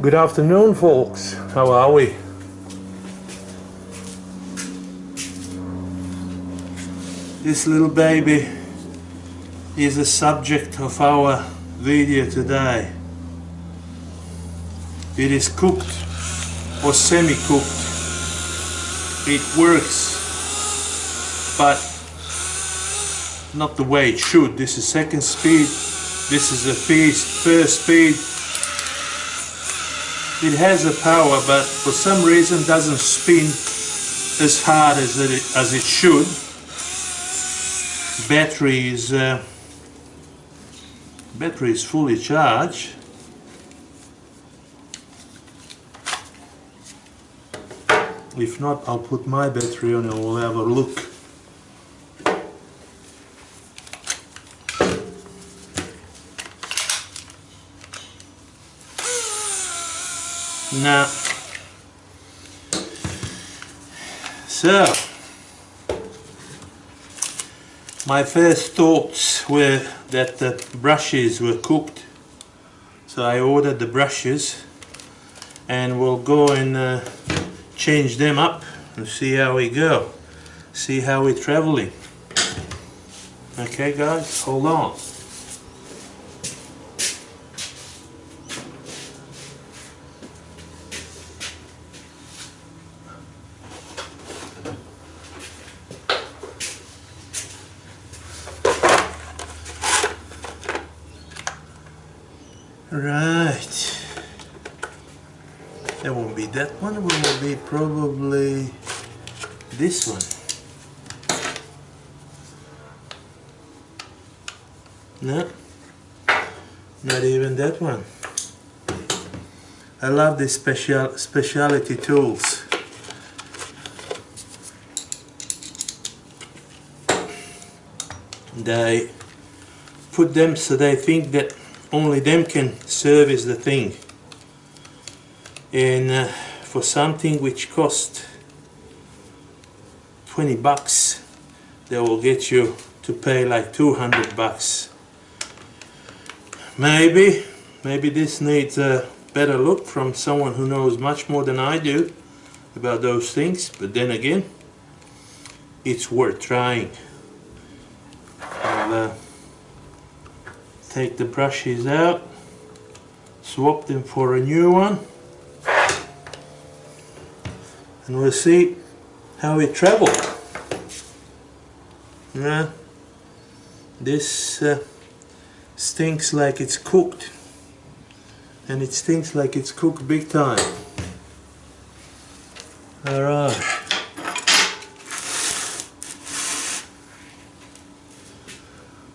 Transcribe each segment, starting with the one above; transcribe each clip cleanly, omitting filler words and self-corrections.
Good afternoon, folks. How are we? This little baby is the subject of our video today. It is cooked or semi-cooked. It works, but not the way it should. This is second speed. This is the first speed. It has the power, but for some reason doesn't spin as hard as it should. Battery is fully charged. If not, I'll put my battery on and we'll have a look. Now, so my first thoughts were that the brushes were cooked, so I ordered the brushes and we'll go and change them up and see how we go, see how we're traveling. Okay guys, hold on. Right, that won't be that one, it will be probably this one. No, not even that one. I love these specialty tools. They put them so they think that only them can service the thing, and for something which cost 20 bucks they will get you to pay like 200 bucks. Maybe this needs a better look from someone who knows much more than I do about those things, but then again, it's worth trying. I'll take the brushes out, swap them for a new one, and we'll see how it travels. Yeah, this stinks like it's cooked, and it stinks like it's cooked big time. Alright.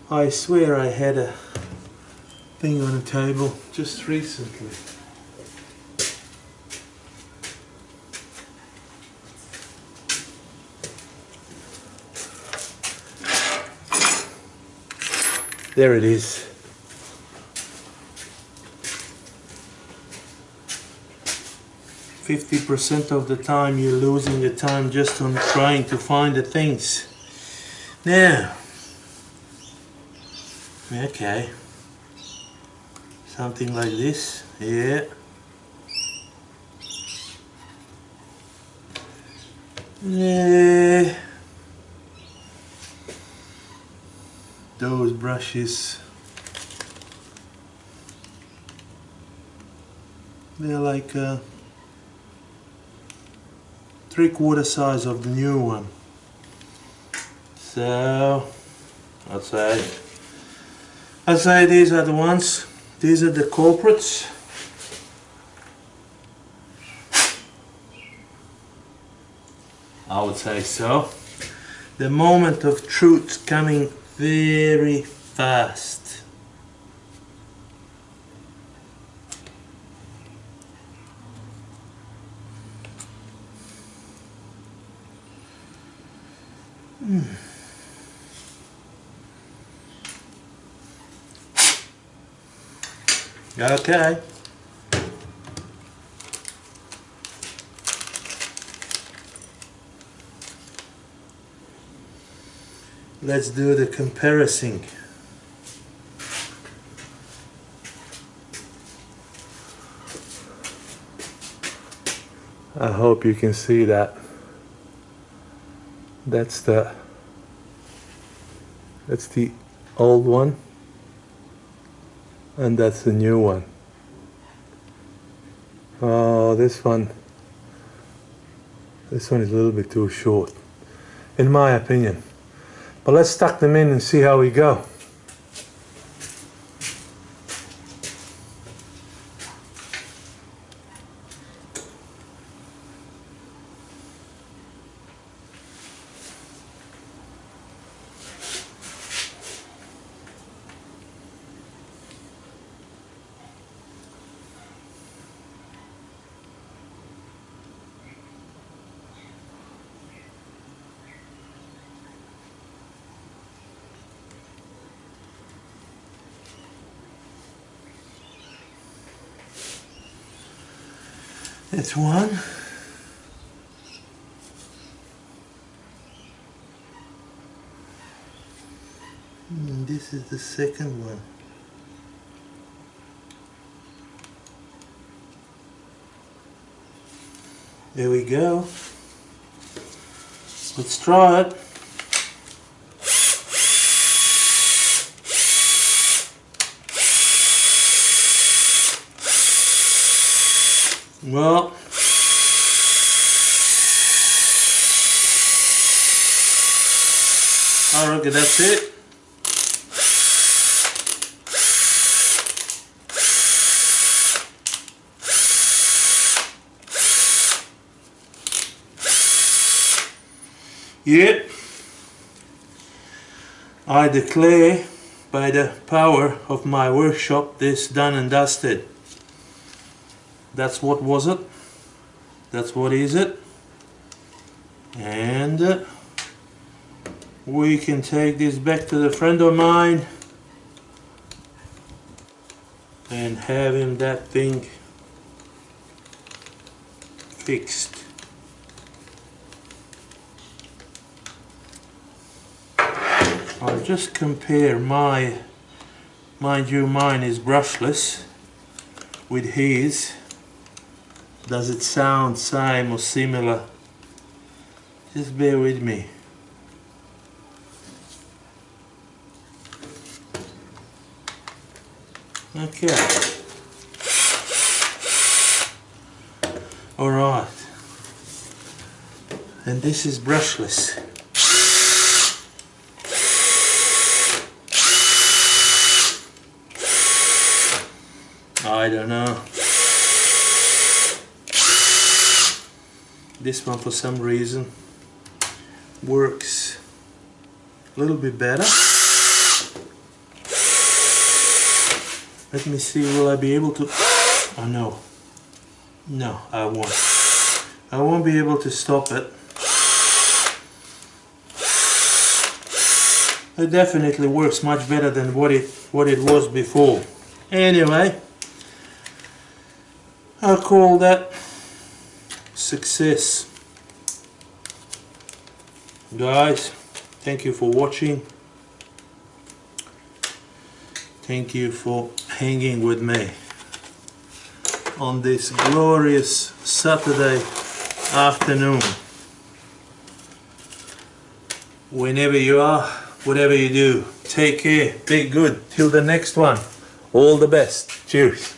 I swear I had a thing on the table just recently. There it is. %50 of the time you're losing the time just on trying to find the things. Now, okay. Something like this, yeah. Yeah. Those brushes, they're like 3/4 size of the new one. So, I'd say these are the ones. These are the culprits. I would say so. The moment of truth coming very fast. Okay. Let's do the comparison. I hope you can see that. That's the old one, and that's the new one. Oh, this one is a little bit too short, in my opinion. But let's tuck them in and see how we go. That's one. And this is the second one. There we go. Let's try it. Well, I reckon that's it. Yep, I declare by the power of my workshop this done and dusted. That's what was it, that's what is it, and we can take this back to the friend of mine and have him that thing fixed. I'll just compare mind you, mine is brushless with his. Does it sound same or similar? Just bear with me. Okay. Alright. And this is brushless. I don't know. This one for some reason works a little bit better. Let me see, will I be able to... Oh no. No, I won't. I won't be able to stop it. It definitely works much better than what it was before. Anyway, I'll call that success. Guys, thank you for watching. Thank you for hanging with me on this glorious Saturday afternoon. Whenever you are, whatever you do, take care, be good. Till the next one, all the best. Cheers.